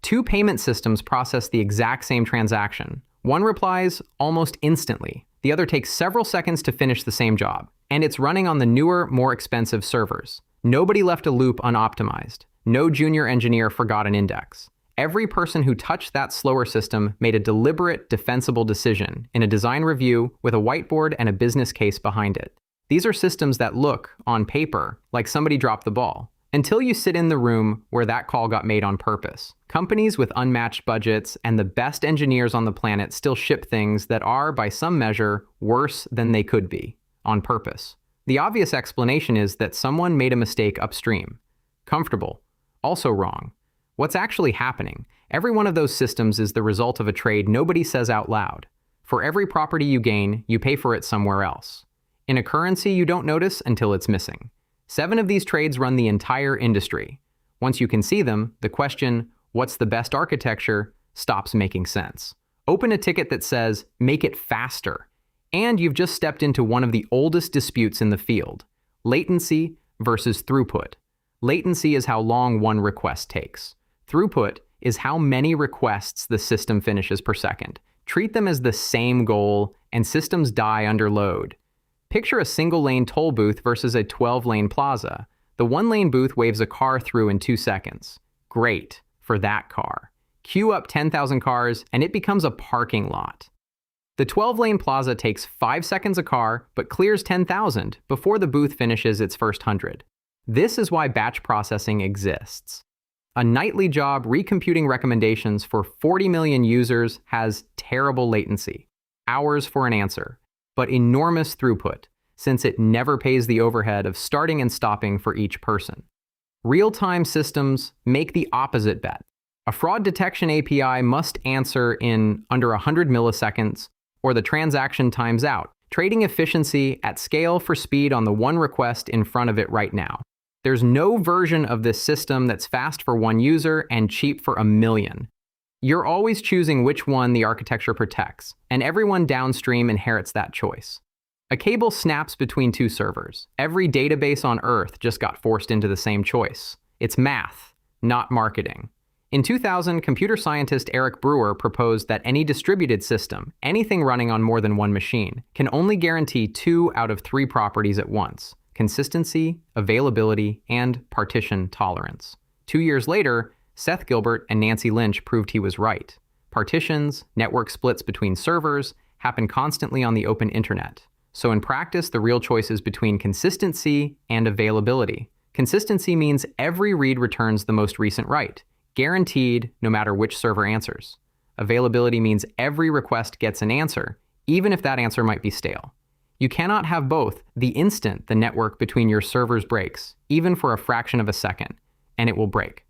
Two payment systems process the exact same transaction. One replies almost instantly. The other takes several seconds to finish the same job. And it's running on the newer, more expensive servers. Nobody left a loop unoptimized. No junior engineer forgot an index. Every person who touched that slower system made a deliberate, defensible decision in a design review with a whiteboard and a business case behind it. These are systems that look, on paper, like somebody dropped the ball. Until you sit in the room where that call got made on purpose. Companies with unmatched budgets and the best engineers on the planet still ship things that are, by some measure, worse than they could be, on purpose. The obvious explanation is that someone made a mistake upstream. Comfortable. Also wrong. What's actually happening? Every one of those systems is the result of a trade nobody says out loud. For every property you gain, you pay for it somewhere else. In a currency you don't notice until it's missing. 7 of these trades run the entire industry. Once you can see them, the question, what's the best architecture, stops making sense. Open a ticket that says, make it faster. And you've just stepped into one of the oldest disputes in the field. Latency versus throughput. Latency is how long one request takes. Throughput is how many requests the system finishes per second. Treat them as the same goal, and systems die under load. Picture a single-lane toll booth versus a 12-lane plaza. The one-lane booth waves a car through in 2 seconds. Great for that car. Queue up 10,000 cars, and it becomes a parking lot. The 12-lane plaza takes 5 seconds a car, but clears 10,000 before the booth finishes its first 100. This is why batch processing exists. A nightly job recomputing recommendations for 40 million users has terrible latency, hours for an answer, but enormous throughput, since it never pays the overhead of starting and stopping for each person. Real-time systems make the opposite bet. A fraud detection API must answer in under 100 milliseconds, or the transaction times out, trading efficiency at scale for speed on the one request in front of it right now. There's no version of this system that's fast for one user and cheap for a million. You're always choosing which one the architecture protects, and everyone downstream inherits that choice. A cable snaps between 2 servers. Every database on Earth just got forced into the same choice. It's math, not marketing. In 2000, computer scientist Eric Brewer proposed that any distributed system, anything running on more than one machine, can only guarantee 2 out of 3 properties at once: consistency, availability, and partition tolerance. 2 years later, Seth Gilbert and Nancy Lynch proved he was right. Partitions, network splits between servers, happen constantly on the open internet. So in practice, the real choice is between consistency and availability. Consistency means every read returns the most recent write, guaranteed no matter which server answers. Availability means every request gets an answer, even if that answer might be stale. You cannot have both the instant the network between your servers breaks, even for a fraction of a second, and it will break.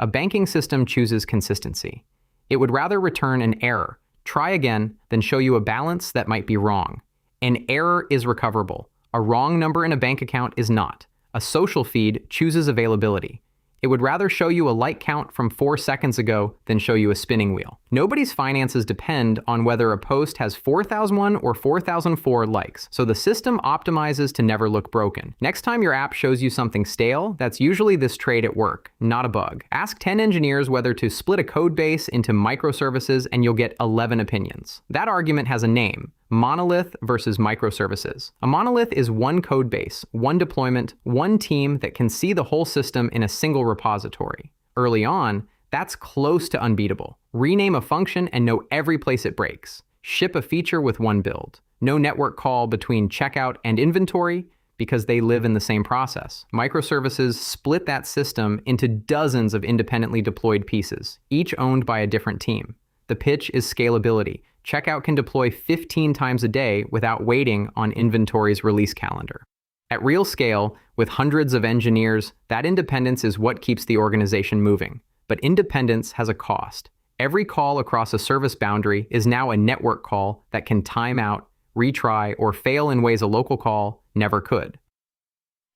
A banking system chooses consistency. It would rather return an error, try again, than show you a balance that might be wrong. An error is recoverable. A wrong number in a bank account is not. A social feed chooses availability. It would rather show you a like count from 4 seconds ago than show you a spinning wheel. Nobody's finances depend on whether a post has 4,001 or 4,004 likes, so the system optimizes to never look broken. Next time your app shows you something stale, that's usually this trade at work, not a bug. Ask 10 engineers whether to split a code base into microservices and you'll get 11 opinions. That argument has a name: Monolith versus microservices. A monolith is one code base, one deployment, one team that can see the whole system in a single repository. Early on, that's close to unbeatable. Rename a function and know every place it breaks. Ship a feature with one build. No network call between checkout and inventory because they live in the same process. Microservices split that system into dozens of independently deployed pieces, each owned by a different team. The pitch is scalability. Checkout can deploy 15 times a day without waiting on inventory's release calendar. At real scale, with hundreds of engineers, that independence is what keeps the organization moving. But independence has a cost. Every call across a service boundary is now a network call that can time out, retry, or fail in ways a local call never could.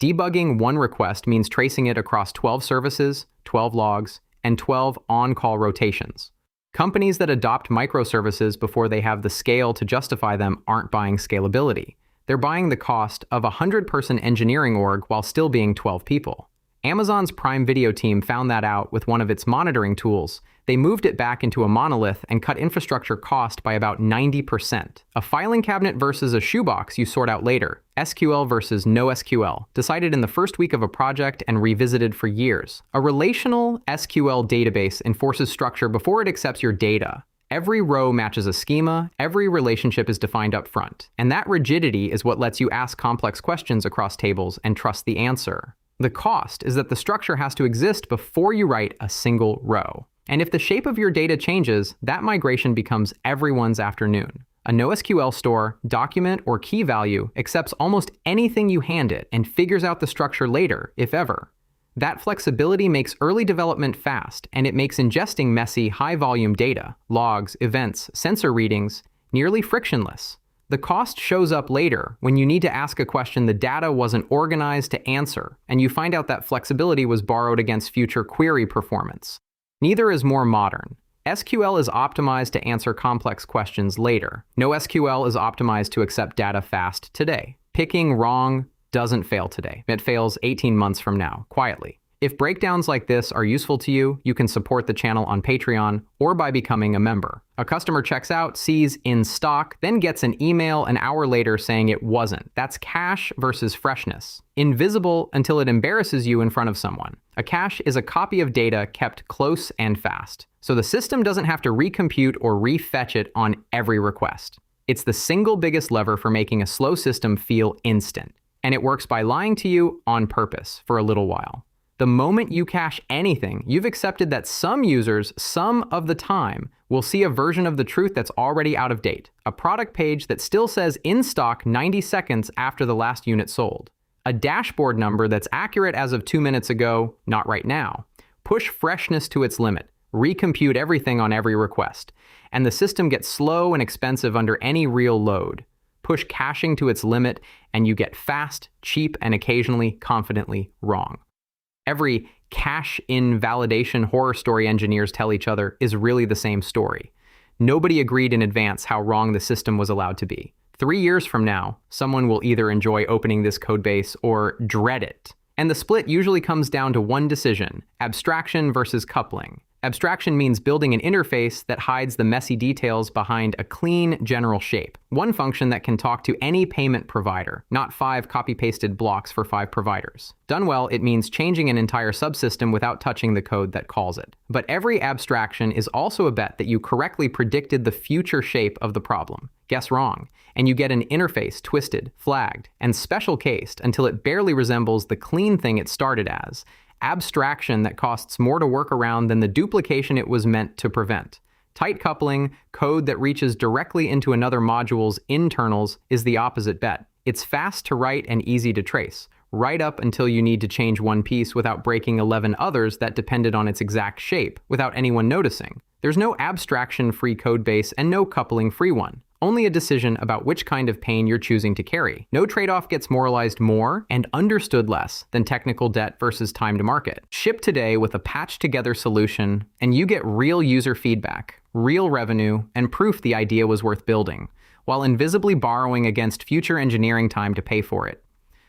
Debugging one request means tracing it across 12 services, 12 logs, and 12 on-call rotations. Companies that adopt microservices before they have the scale to justify them aren't buying scalability. They're buying the cost of a 100-person engineering org while still being 12 people. Amazon's Prime Video team found that out with one of its monitoring tools. They moved it back into a monolith and cut infrastructure cost by about 90%. A filing cabinet versus a shoebox you sort out later. SQL versus NoSQL, decided in the first week of a project and revisited for years. A relational SQL database enforces structure before it accepts your data. Every row matches a schema, every relationship is defined up front. And that rigidity is what lets you ask complex questions across tables and trust the answer. The cost is that the structure has to exist before you write a single row. And if the shape of your data changes, that migration becomes everyone's afternoon. A NoSQL store, document, or key value accepts almost anything you hand it and figures out the structure later, if ever. That flexibility makes early development fast, and it makes ingesting messy, high-volume data, logs, events, sensor readings, nearly frictionless. The cost shows up later when you need to ask a question the data wasn't organized to answer, and you find out that flexibility was borrowed against future query performance. Neither is more modern. SQL is optimized to answer complex questions later. NoSQL is optimized to accept data fast today. Picking wrong doesn't fail today. It fails 18 months from now, quietly. If breakdowns like this are useful to you, you can support the channel on Patreon or by becoming a member. A customer checks out, sees in stock, then gets an email an hour later saying it wasn't. That's cache versus freshness. Invisible until it embarrasses you in front of someone. A cache is a copy of data kept close and fast, so the system doesn't have to recompute or refetch it on every request. It's the single biggest lever for making a slow system feel instant, and it works by lying to you on purpose for a little while. The moment you cache anything, you've accepted that some users, some of the time, will see a version of the truth that's already out of date. A product page that still says in stock 90 seconds after the last unit sold. A dashboard number that's accurate as of 2 minutes ago, not right now. Push freshness to its limit. Recompute everything on every request. And the system gets slow and expensive under any real load. Push caching to its limit, and you get fast, cheap, and occasionally confidently wrong. Every cache invalidation horror story engineers tell each other is really the same story. Nobody agreed in advance how wrong the system was allowed to be. 3 years from now, someone will either enjoy opening this codebase or dread it. And the split usually comes down to one decision: abstraction versus coupling. Abstraction means building an interface that hides the messy details behind a clean general shape. One function that can talk to any payment provider, not 5 copy-pasted blocks for 5 providers. Done well, it means changing an entire subsystem without touching the code that calls it. But every abstraction is also a bet that you correctly predicted the future shape of the problem. Guess wrong, and you get an interface twisted, flagged, and special cased until it barely resembles the clean thing it started as. Abstraction that costs more to work around than the duplication it was meant to prevent. Tight coupling, code that reaches directly into another module's internals, is the opposite bet. It's fast to write and easy to trace, right up until you need to change one piece without breaking 11 others that depended on its exact shape, without anyone noticing. There's no abstraction-free codebase and no coupling-free one. Only a decision about which kind of pain you're choosing to carry. No trade-off gets moralized more and understood less than technical debt versus time to market. Ship today with a patched-together solution, and you get real user feedback, real revenue, and proof the idea was worth building, while invisibly borrowing against future engineering time to pay for it.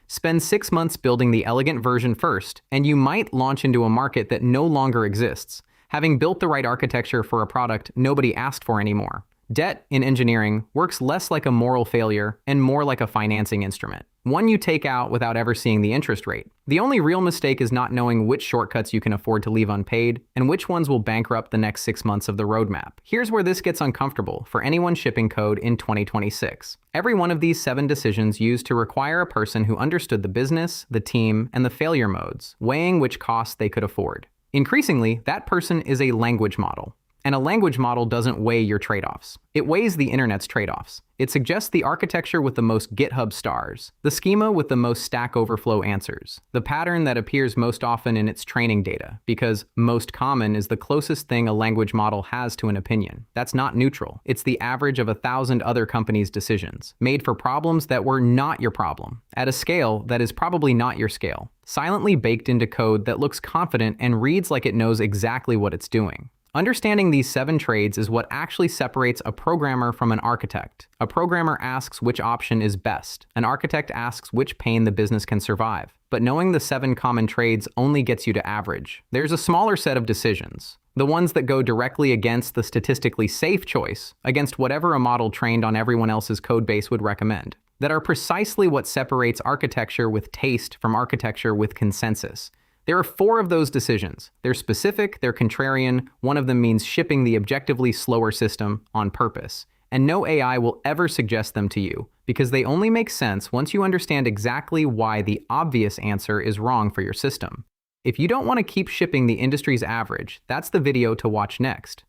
Spend 6 months building the elegant version first, and you might launch into a market that no longer exists, having built the right architecture for a product nobody asked for anymore. Debt in engineering works less like a moral failure and more like a financing instrument, one you take out without ever seeing the interest rate. The only real mistake is not knowing which shortcuts you can afford to leave unpaid and which ones will bankrupt the next 6 months of the roadmap. Here's where this gets uncomfortable for anyone shipping code in 2026. Every one of these 7 decisions used to require a person who understood the business, the team, and the failure modes, weighing which costs they could afford. Increasingly, that person is a language model. And a language model doesn't weigh your trade-offs. It weighs the internet's trade-offs. It suggests the architecture with the most GitHub stars, the schema with the most Stack Overflow answers, the pattern that appears most often in its training data, because most common is the closest thing a language model has to an opinion. That's not neutral. It's the average of 1,000 other companies' decisions, made for problems that were not your problem, at a scale that is probably not your scale, silently baked into code that looks confident and reads like it knows exactly what it's doing. Understanding these 7 trades is what actually separates a programmer from an architect. A programmer asks which option is best. An architect asks which pain the business can survive. but knowing the 7 common trades only gets you to average. There's a smaller set of decisions, the ones that go directly against the statistically safe choice, against whatever a model trained on everyone else's codebase would recommend, that are precisely what separates architecture with taste from architecture with consensus. There are 4 of those decisions. They're specific, they're contrarian, one of them means shipping the objectively slower system on purpose. And no AI will ever suggest them to you, because they only make sense once you understand exactly why the obvious answer is wrong for your system. If you don't want to keep shipping the industry's average, that's the video to watch next.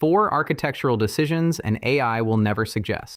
4 architectural decisions an AI will never suggest.